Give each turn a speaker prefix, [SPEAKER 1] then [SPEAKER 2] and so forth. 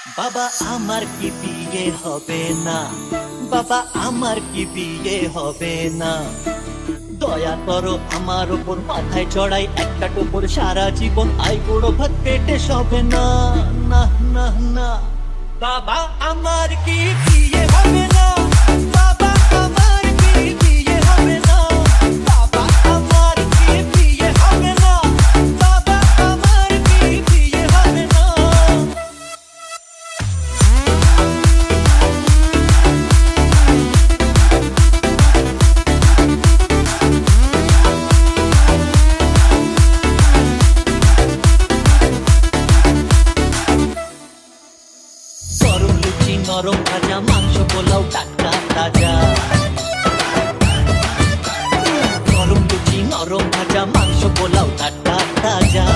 [SPEAKER 1] বাবা আমার কি বিয়ে হবে না, বাবা আমার কি বিয়ে হবে না, দয়া করো আমার উপর, মাথায় চড়াই একটা টোপর, সারা জীবন আই বুড়ো ভাত পেটে সবে না। না না না, বাবা আমার কি বিয়ে হবে না, বাবা আমার কি বিয়ে হবে না, বাবা আমার কি বিয়ে হবে না, বাবা আমার কি বিয়ে হবে না। গরম লুচি নরম ভাজা, মাংস পোলাও টাটকা তাজা। গরম লুচি নরম ভাজা, মাংস পোলাও টাটকা তাজা।